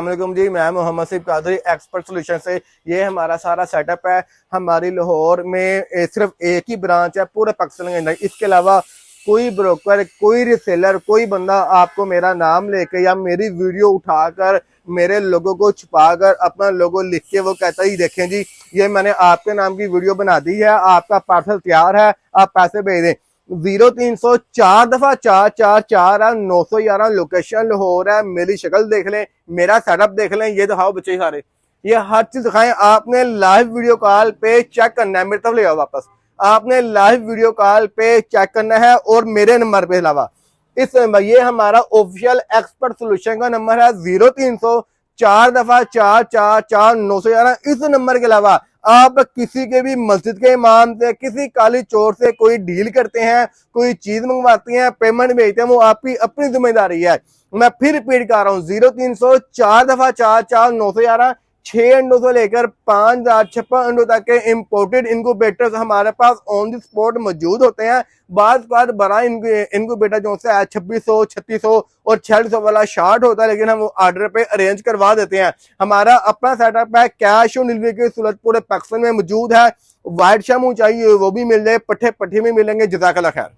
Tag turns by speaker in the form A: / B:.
A: अस्सलामुअलैकुम जी, मैं मोहम्मद सिफ कादरी एक्सपर्ट सोल्यूशन से। ये हमारा सारा सेटअप है। हमारी लाहौर में सिर्फ एक ही ब्रांच है पूरे पाकिस्तान के अंदर। इसके अलावा कोई ब्रोकर, कोई रिसेलर, कोई बंदा आपको मेरा नाम लेके या मेरी वीडियो उठाकर मेरे लोगों को छुपाकर अपना लोगो लिख के वो कहता ही देखें जी ये मैंने आपके नाम की वीडियो बना दी है, आपका पार्सल तैयार है, आप पैसे भेज दें। 0300 4 दफा 444 है, 911 लोकेशन लाहौर है। मेरी शक्ल देख लें, मेरा सेटअप देख लें, ये दिखाओ बच्चे सारे, ये हर चीज दिखाएं। आपने लाइव वीडियो कॉल पे चेक करना है, मेरे तरफ ले आओ वापस। आपने लाइव वीडियो कॉल पे चेक करना है और मेरे नंबर पे अलावा इस नंबर, ये हमारा ऑफिशियल एक्सपर्ट सोल्यूशन का नंबर है 0300 4 दफा 444 911। इस नंबर के अलावा आप किसी के भी मस्जिद के इमाम से, किसी काली चोर से कोई डील करते हैं, कोई चीज मंगवाते हैं, पेमेंट भेजते हैं, वो आपकी अपनी जिम्मेदारी है। मैं फिर रिपीट कर रहा हूँ, 0300 4 दफा 444 911। 6 अंडों से लेकर 5056 अंडों तक के इंपोर्टेड इनक्यूबेटर्स हमारे पास ऑन द स्पॉट मौजूद होते हैं। बाद बड़ा इनक्यूबेटर जो है 2600 3600 और 4600 वाला शार्ट होता है, लेकिन हम वो ऑर्डर पे अरेंज करवा देते हैं। हमारा अपना सेटअप है, कैश ऑन डिलीवरी की सूरत पूरे पाकिस्तान में मौजूद है। वाइट शामू चाहिए वो भी मिल जाए, पट्टे भी मिलेंगे। जज़ाकल्लाह खैर।